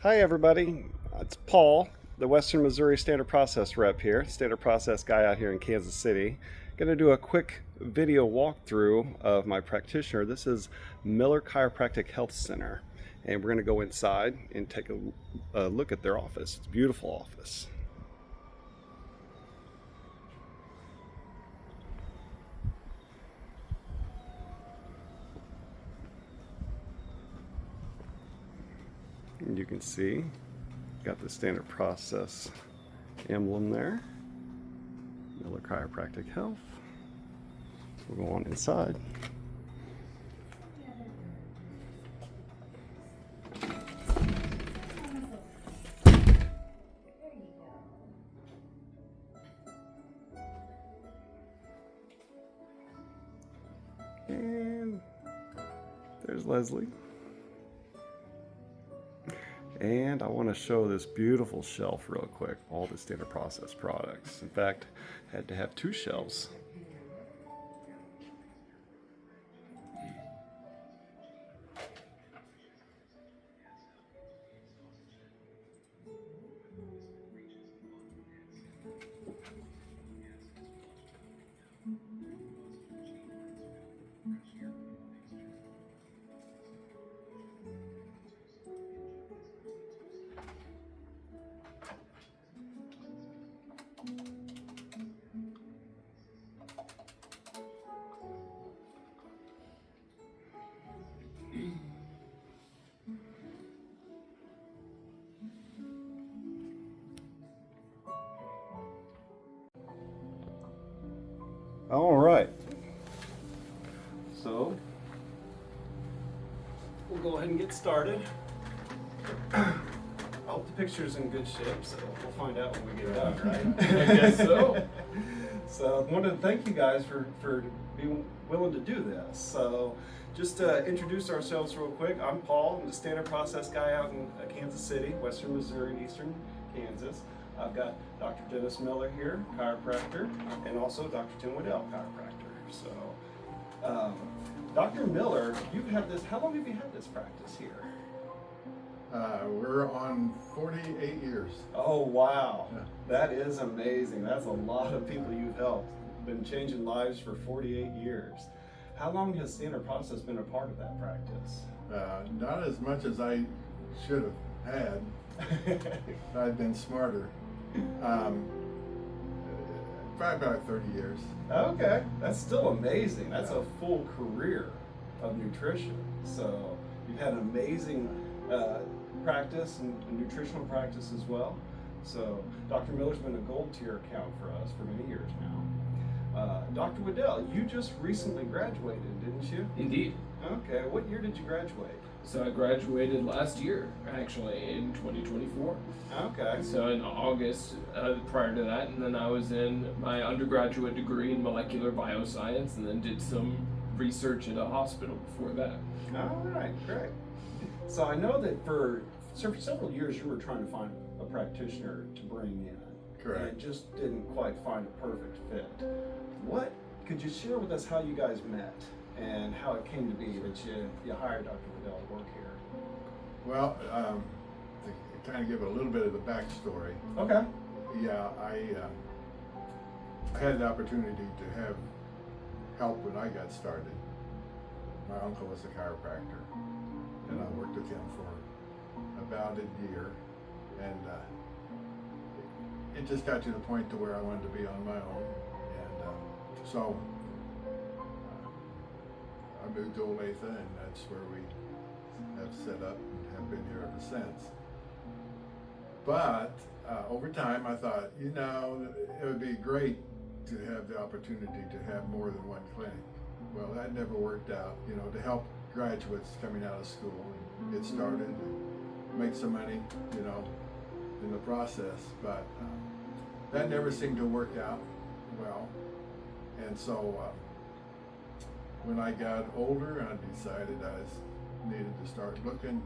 Hi, everybody. It's Paul, the Western Missouri Standard Process rep here, Standard Process guy out here in Kansas City. Going to do a quick video walkthrough of my practitioner. This is Miller Chiropractic Health Center, and we're going to go inside and take a look at their office. It's a beautiful office. And you can see, got the Standard Process emblem there. Miller Chiropractic Health. We'll go on inside. And there's Leslie. And I want to show this beautiful shelf real quick, all the Standard Process products. In fact, I had to have two shelves. All right, so we'll go ahead and get started. I hope the picture's in good shape, so we'll find out when we get done, right? I guess so. So I wanted to thank you guys for being willing to do this. So just to introduce ourselves real quick, I'm Paul. I'm the Standard Process guy out in Kansas City, Western Missouri, Eastern Kansas. I've got Dr. Dennis Miller here, chiropractor, and also Dr. Tim Waddell, chiropractor. So, Dr. Miller, you've had this, how long have you had this practice here? We're on 48 years. Oh, wow. Yeah. That is amazing. That's a lot of people you've helped. Been changing lives for 48 years. How long has Standard Process been a part of that practice? Not as much as I should have had. If I'd been smarter. Probably about 30 years. Okay, that's still amazing. That's a full career of nutrition. So you've had an amazing practice and nutritional practice as well. So Dr. Miller's been a gold tier account for us for many years now. Dr. Waddell, you just recently graduated, didn't you? Indeed. Okay, what year did you graduate? So I graduated last year, actually, in 2024. Okay. So in August, prior to that, and then I was in my undergraduate degree in molecular bioscience, and then did some research at a hospital before that. All right, great. So I know that for several years you were trying to find a practitioner to bring in. Correct. And just didn't quite find a perfect fit. What could you share with us how you guys met and how it came to be that you hired Dr. Waddell to work here? Well, to kind of give a little bit of the backstory. Okay. Yeah, I had the opportunity to have help when I got started. My uncle was a chiropractor, and I worked with him for about a year, and it just got to the point to where I wanted to be on my own, and so I moved to Olathe, and that's where we have set up and have been here ever since. But over time, I thought, it would be great to have the opportunity to have more than one clinic. Well, that never worked out, to help graduates coming out of school and get started and make some money, in the process. But that never seemed to work out well. And so when I got older, I decided I needed to start looking,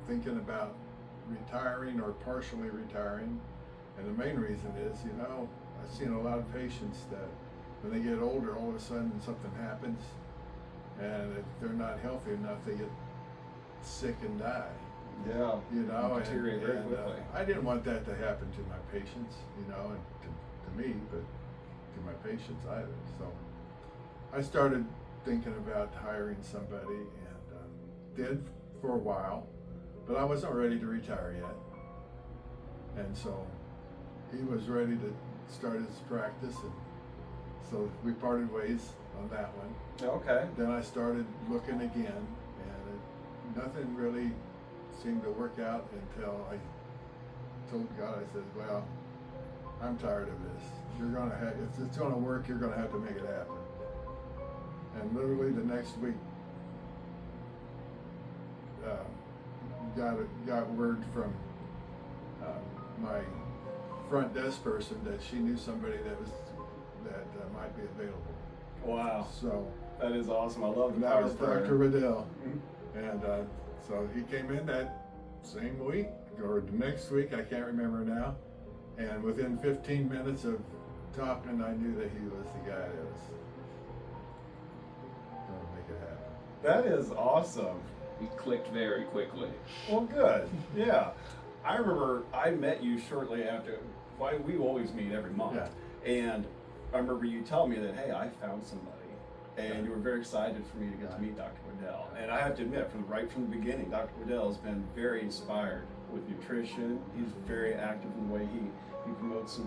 thinking about retiring or partially retiring. And the main reason is, I've seen a lot of patients that when they get older, all of a sudden something happens, and if they're not healthy enough, they get sick and die. Yeah. You know, Deteriorate very quickly. I didn't want that to happen to my patients, you know, and to me, but to my patients either. So I started thinking about hiring somebody, and did for a while, but I wasn't ready to retire yet. And so he was ready to start his practice, and so we parted ways on that one. Okay. Then I started looking again, and nothing really seemed to work out until I told God, I said, well, I'm tired of this. You're gonna have, if it's gonna work, you're gonna have to make it happen. And literally the next week, got word from my front desk person that she knew somebody that might be available. Wow. So That is awesome. I love the that power was prayer. Dr. Waddell. Mhm. And so he came in that same week or the next week, I can't remember now. And within 15 minutes of talking, I knew that he was the guy that was going to make it happen. That is awesome. We clicked very quickly. Well, good. Yeah. I remember I met you shortly after. Why we always meet every month. Yeah. And I remember you telling me that, hey, I found somebody. And Yeah. you were very excited for me to get to meet Dr. Waddell. And I have to admit, right from the beginning, Dr. Waddell has been very inspired with nutrition. He's very active in the way he promotes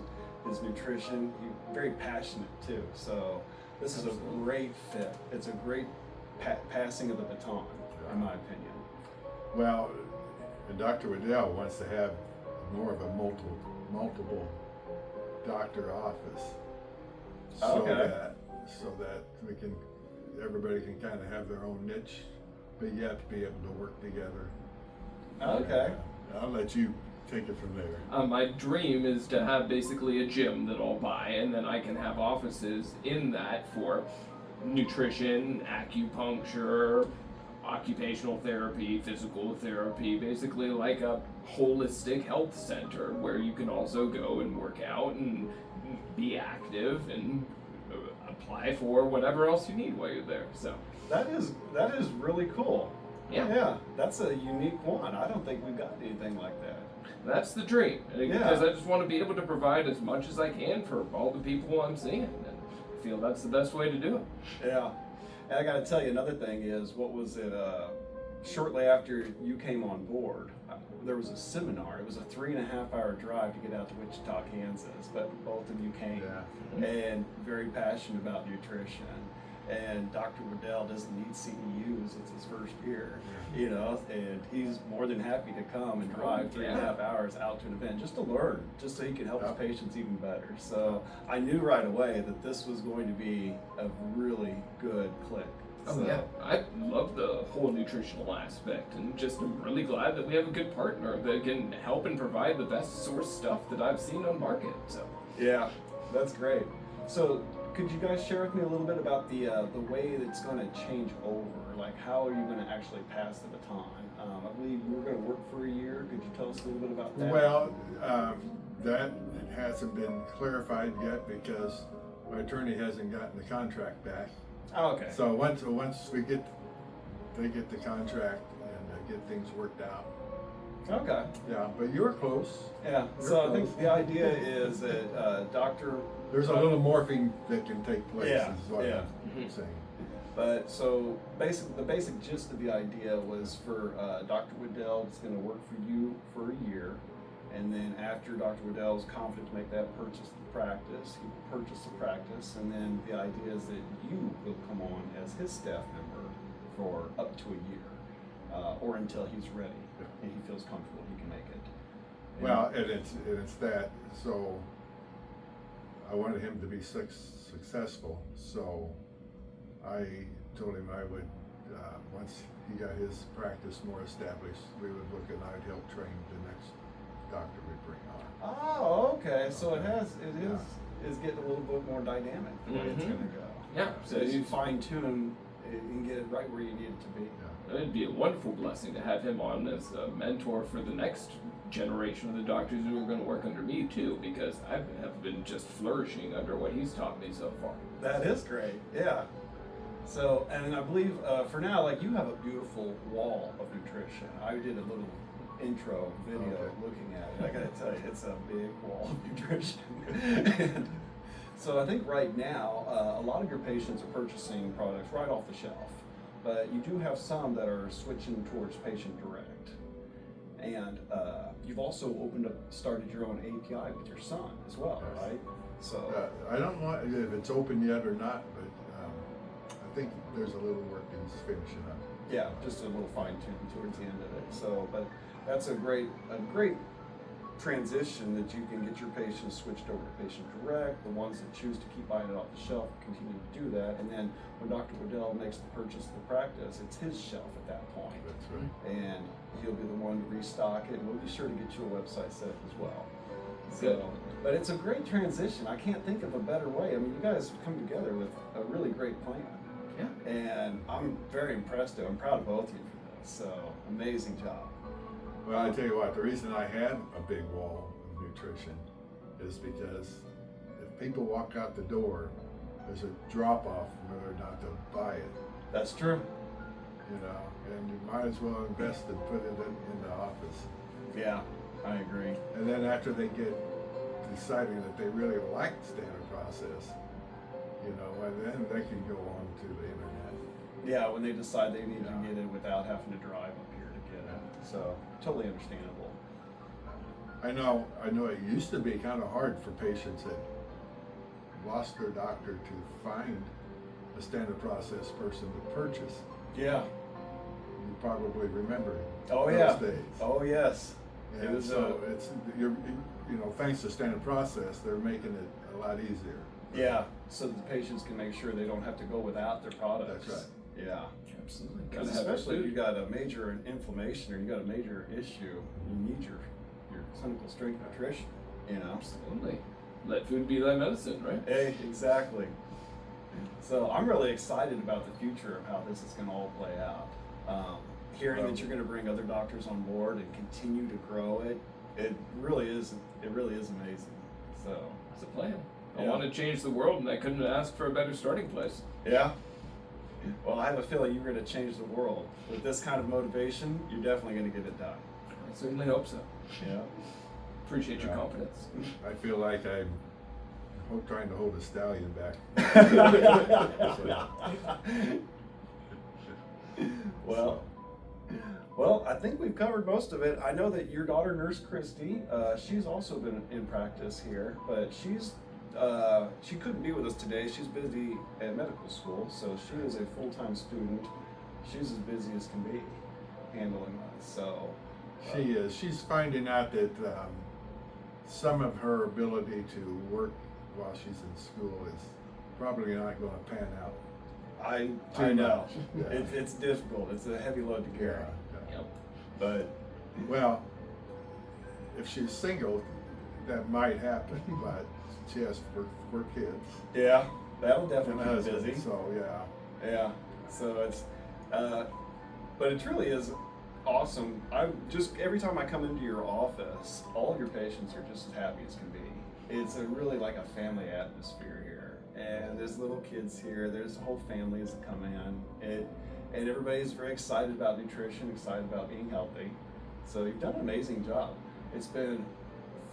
his nutrition. He's very passionate too. So this is a great fit. It's a great passing of the baton, in my opinion. Well, and Dr. Waddell wants to have more of a multiple doctor office. Okay. So that everybody can kind of have their own niche, but yet be able to work together. Okay. I'll let you take it from there. My dream is to have basically a gym that I'll buy, and then I can have offices in that for nutrition, acupuncture, occupational therapy, physical therapy, basically like a holistic health center where you can also go and work out and be active and apply for whatever else you need while you're there. So That is really cool. Yeah. Yeah. That's a unique one. I don't think we've got anything like that. that's the dream, Yeah. because I just want to be able to provide as much as I can for all the people I'm seeing, and I feel that's the best way to do it. Yeah. And I got to tell you another thing is, what was it? Shortly after you came on board, there was a seminar. It was a 3.5-hour drive to get out to Wichita, Kansas, but both of you came and very passionate about nutrition. And Dr. Waddell doesn't need CEUs. It's his first year, you know, and he's more than happy to come and drive 3.5 hours out to an event just to learn, just so he can help his patients even better. So I knew right away that this was going to be a really good click. Oh yeah, I love the whole nutritional aspect, and just I'm really glad that we have a good partner that can help and provide the best source stuff that I've seen on market. So yeah, that's great. So could you guys share with me a little bit about the way that's going to change over? Like, how are you going to actually pass the baton? I believe you were going to work for a year. Could you tell us a little bit about that? Well, that hasn't been clarified yet because my attorney hasn't gotten the contract back. Oh, okay. So once they get the contract and get things worked out. Okay. Yeah, but you're close. Yeah. You're So I close. think the idea is that Dr. There's a little morphing that can take place. Yeah, Is what yeah. I'm saying. But so the basic gist of the idea was for Dr. Waddell is going to work for you for a year, and then after Dr. Waddell is confident to make that purchase of the practice, he will purchase the practice, and then the idea is that you will come on as his staff member for up to a year, or until he's ready and he feels comfortable he can make it. Well, and it's that. So I wanted him to be successful. So I told him I would, once he got his practice more established, we would look and I'd help train the next doctor we bring on. Oh, okay. So it is getting a little bit more dynamic the way it's going to go. yeah, So you fine tune and get it right where you need it to be. it'd be a wonderful blessing to have him on as a mentor for the next generation of the doctors who are going to work under me too, because I have been just flourishing under what he's taught me so far. That is great. Yeah. So, and I believe for now, like, you have a beautiful wall of nutrition. I did a little intro video Okay. looking at it. I gotta tell you, it's a big wall of nutrition. And so I think right now, a lot of your patients are purchasing products right off the shelf, but you do have some that are switching towards patient direct. And you've also started your own API with your son as well, Yes. right? So I don't know if it's open yet or not, but I think there's a little work he's finishing up. yeah, just a little fine tuning towards the end of it. So, but that's a great transition that you can get your patients switched over to patient direct. The ones that choose to keep buying it off the shelf continue to do that. And then when Dr. Waddell makes the purchase of the practice, it's his shelf at that point. That's right. And he'll be the one to restock it, and we'll be sure to get you a website set up as well. Good. So, but it's a great transition. I can't think of a better way. I mean, you guys have come together with a really great plan. Yeah. And I'm very impressed. I'm proud of both of you for this. So, amazing job. Well, I tell you what, the reason I have a big wall of nutrition is because if people walk out the door, there's a drop off whether or not to buy it, That's true. you know, and you might as well invest and put it in the office. Yeah, I agree. And then after they get deciding that they really like standard process, you know, and then they can go on to the internet. Yeah, when they decide they need to get it without having to drive up here to get it. So, totally understandable. I know it used to be kind of hard for patients that lost their doctor to find a standard process person to purchase. Yeah. You probably remember Oh, those yeah. days. Oh, yes. It And was so you know, thanks to standard process, they're making it a lot easier. yeah, so that the patients can make sure they don't have to go without their products. That's Yeah. Absolutely. Because Gotta have especially if food. you got a major inflammation or you got a major issue, you need your clinical strength nutrition, you know? Absolutely. Let food be thy medicine, right? Hey, exactly. So I'm really excited about the future of how this is going to all play out. Hearing that you're going to bring other doctors on board and continue to grow it, it really is amazing. So It's a plan. I Yeah. want to change the world, and I couldn't ask for a better starting place. yeah. Well, I have a feeling you're going to change the world with this kind of motivation. You're definitely going to get it done. I certainly hope so. Yeah. Appreciate your Yeah. confidence. I feel like I'm trying to hold a stallion back. Well, I think we've covered most of it. I know that your daughter, Nurse Christy, she's also been in practice here, but she couldn't be with us today. She's busy at medical school, so she is a full-time student. She's as busy as can be handling us. So She is. She's finding out that some of her ability to work while she's in school is probably not going to pan out. I Too know much. Yeah. it's difficult. It's a heavy load to carry, Yeah. Yep. but Well, if she's single, that might happen, but she has four kids yeah, that'll and definitely a be husband. busy. So yeah. Yeah, so it's, but it really is awesome. Every time I come into your office, all of your patients are just as happy as can be. It's really like a family atmosphere here, and there's little kids here. There's whole families that come in, and everybody's very excited about nutrition, excited about being healthy. So you've done an amazing job. It's been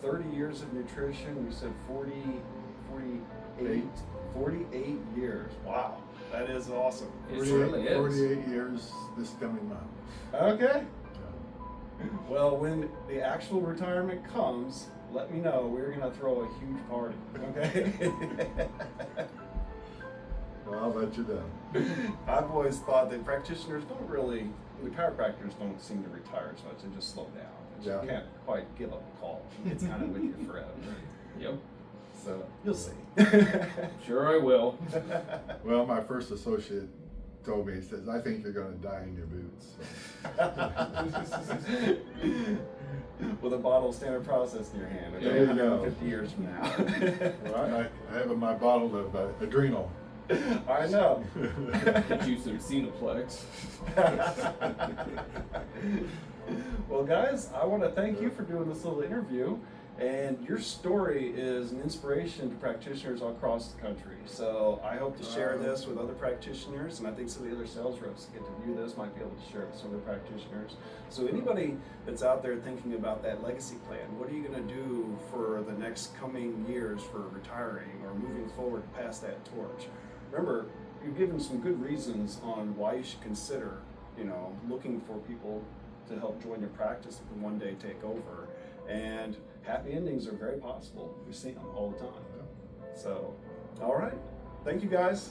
30 years of nutrition. You said 48 years. Wow, that is awesome. It certainly is. 48 years this coming month. Okay. Yeah. Well, when the actual retirement comes, let me know. We're gonna throw a huge party. Okay. Well, I'll let you know. I've always thought that practitioners the chiropractors don't seem to retire as much. They just slow down. Yeah. You can't quite give up the call. It's kind of with you forever. Yep. So you'll see. Sure I will. Well, my first associate told me, he says, I think you're going to die in your boots. So. With a bottle of standard process in your hand. Okay? There you go. 50 years from now. Well, I have in my bottle of adrenal. I know. Could use some Cineplex. Well, guys, I want to thank you for doing this little interview. And your story is an inspiration to practitioners all across the country. So I hope to share this with other practitioners, and I think some of the other sales reps that get to view this might be able to share it with some other practitioners. So anybody that's out there thinking about that legacy plan, what are you going to do for the next coming years for retiring or moving forward past that torch? Remember, you've given some good reasons on why you should consider, looking for people to help join your practice that can one day take over. And happy endings are very possible. We see them all the time. So, all right. Thank you guys.